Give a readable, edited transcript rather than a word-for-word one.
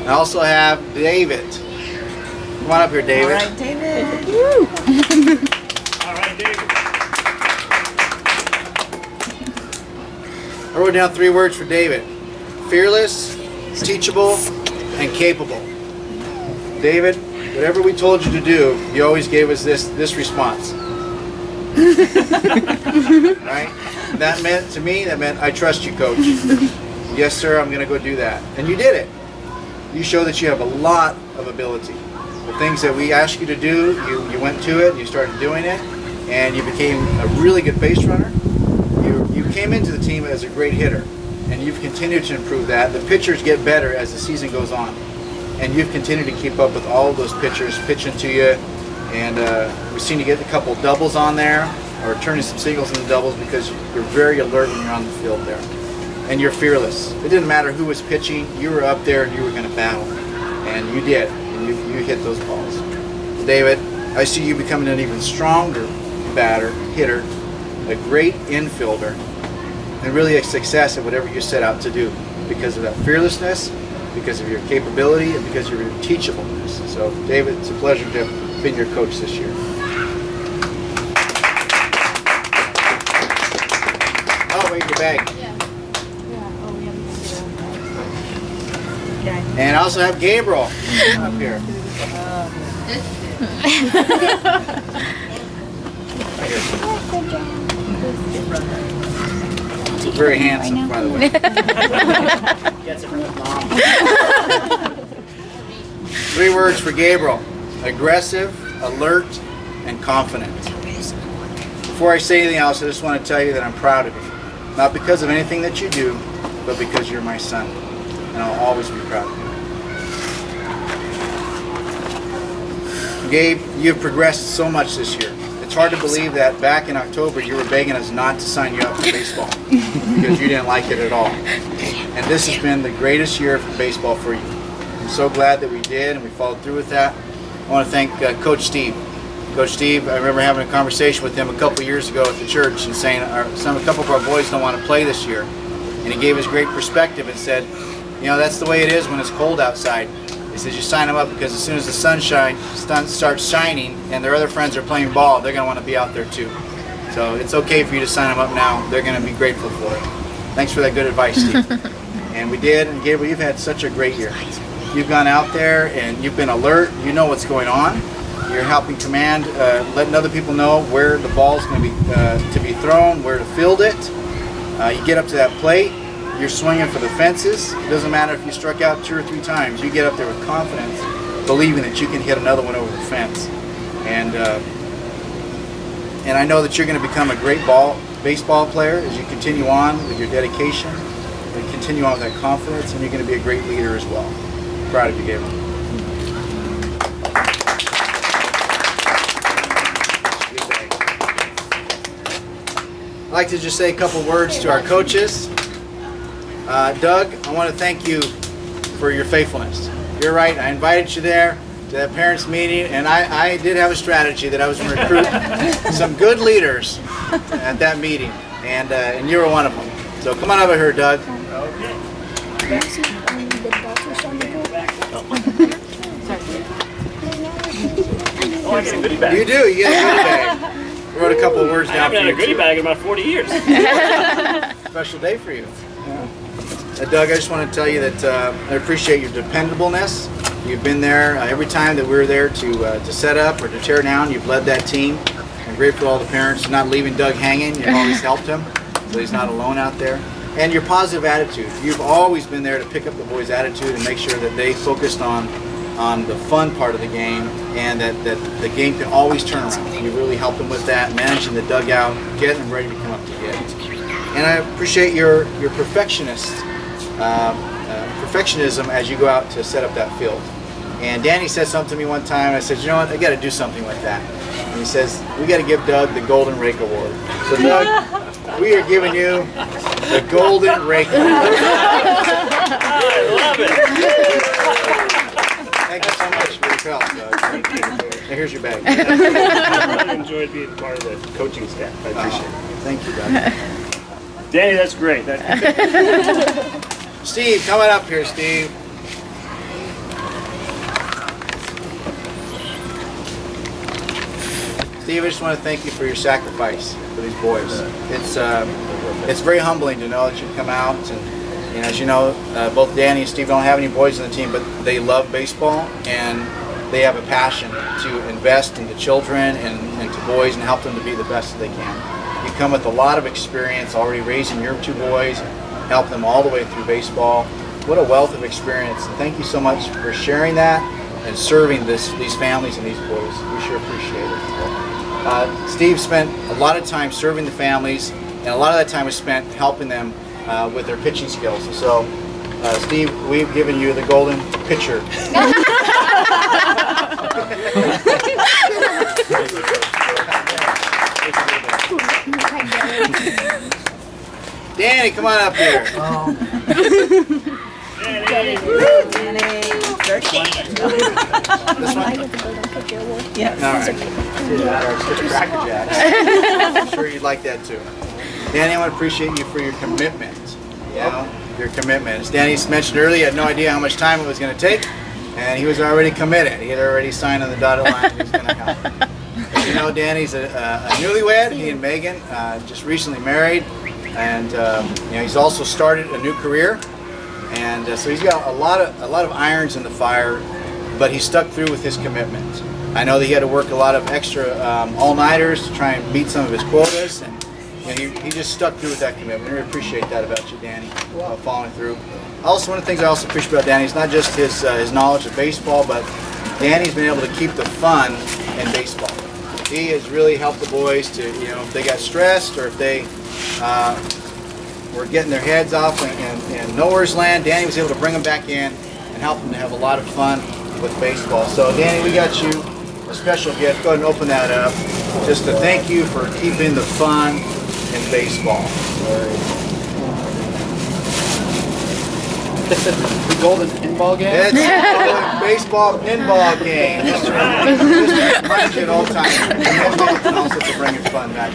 I also have David. Come on up here, David. All right, David. All right, David. I wrote down 3 words for David: fearless, teachable, and capable. David, whatever we told you to do, you always gave us this response. Right? That meant, to me, I trust you, Coach. Yes, sir, I'm going to go do that. And you did it. You show that you have a lot of ability. The things that we asked you to do, you went to it, you started doing it, and you became a really good base runner. You came into the team as a great hitter, and you've continued to improve that. The pitchers get better as the season goes on, and you've continued to keep up with all of those pitchers pitching to you, and we've seen you get a couple doubles on there, or turning some singles into doubles, because you're very alert when you're on the field there. And you're fearless. It didn't matter who was pitching, you were up there and you were going to battle. And you did, and you hit those balls. David, I see you becoming an even stronger hitter, a great infielder, and really a success at whatever you set out to do, because of that fearlessness, because of your capability, and because of your teachableness. So, David, it's a pleasure to have been your coach this year. Oh, wait, your bag. And I also have Gabriel up here. Very handsome, by the way. Gets it from his mom. 3 words for Gabriel: aggressive, alert, and confident. Before I say anything else, I just want to tell you that I'm proud of you. Not because of anything that you do, but because you're my son. And I'll always be proud of you. Gabe, you've progressed so much this year. It's hard to believe that back in October you were begging us not to sign you up for baseball because you didn't like it at all. And this has been the greatest year for baseball for you. I'm so glad that we did and we followed through with that. I want to thank Coach Steve. Coach Steve, I remember having a conversation with him a couple years ago at the church and saying a couple of our boys don't want to play this year. And he gave us great perspective and said, you know, that's the way it is when it's cold outside. He says you sign them up because as soon as the sun starts shining and their other friends are playing ball, they're going to want to be out there too. So it's okay for you to sign them up now. They're going to be grateful for it. Thanks for that good advice, Steve. And we did. And Gabriel, you've had such a great year. You've gone out there and you've been alert. You know what's going on. You're helping command, letting other people know where the ball's going to be thrown, where to field it. You get up to that plate. You're swinging for the fences. It doesn't matter if you struck out 2 or 3 times. You get up there with confidence, believing that you can hit another one over the fence. And I know that you're going to become a great baseball player as you continue on with your dedication, and continue on with that confidence, and you're going to be a great leader as well. Proud of you, Gabriel. I'd like to just say a couple words to our coaches. Doug, I want to thank you for your faithfulness. You're right, I invited you there to that parents meeting, and I did have a strategy that I was going to recruit some good leaders at that meeting, and you were one of them. So come on over here, Doug. Okay. Oh, I get a goodie bag. You do, you get a goodie bag. I wrote a couple of words I down haven't for had you a goodie too. bag in about 40 years. Special day for you. Doug, I just want to tell you that I appreciate your dependableness. You've been there every time that we were there to set up or to tear down. You've led that team. I'm grateful to all the parents for not leaving Doug hanging. You've always helped him, so he's not alone out there. And your positive attitude. You've always been there to pick up the boys' attitude and make sure that they focused on the fun part of the game, and that the game can always turn around. You really helped them with that, managing the dugout, getting them ready to come up to get. And I appreciate your perfectionism as you go out to set up that field. And Danny said something to me one time, and I said, you know what, I got to do something like that. And he says, we got to give Doug the Golden Rake Award. So Doug, we are giving you the Golden Rake Award. I love it. Thank you so much for your help, Doug. Thank you. Now, here's your bag. I enjoyed being part of the coaching staff. I appreciate it. Thank you, Doug. Danny, that's great. Steve, coming up here, Steve. Steve, I just want to thank you for your sacrifice for these boys. It's very humbling to know that you've come out, and as you know, both Danny and Steve don't have any boys on the team, but they love baseball and they have a passion to invest into children and to boys and help them to be the best that they can. You come with a lot of experience already raising your 2 boys, help them all the way through baseball. What a wealth of experience, and thank you so much for sharing that and serving these families and these boys. We sure appreciate it. Steve spent a lot of time serving the families, and a lot of that time was spent helping them with their pitching skills. And so, Steve, we've given you the golden pitcher. Danny, come on up here. This one? Yes. All right. Cracker Jack. I'm sure you'd like that too. Danny, I want to appreciate you for your commitment. You know, your commitment. As Danny mentioned earlier, he had no idea how much time it was going to take, and he was already committed. He had already signed on the dotted line. He was going to help. As you know, Danny's a newlywed. He and Megan just recently married, and he's also started a new career. And so he's got a lot of irons in the fire, but he stuck through with his commitment. I know that he had to work a lot of extra all-nighters to try and meet some of his quotas, and he just stuck through with that commitment. I really appreciate that about you, Danny, following through. Also, one of the things I also appreciate about Danny is not just his knowledge of baseball, but Danny's been able to keep the fun in baseball. He has really helped the boys to, if they got stressed or if they were getting their heads off in nowhere's land, Danny was able to bring them back in and help them to have a lot of fun with baseball. So Danny, we got you a special gift. Go ahead and open that up just to thank you for keeping the fun in baseball. The golden pinball game? It's a baseball pinball game. That's right. Just remind you at all times. And also to bring your fun back.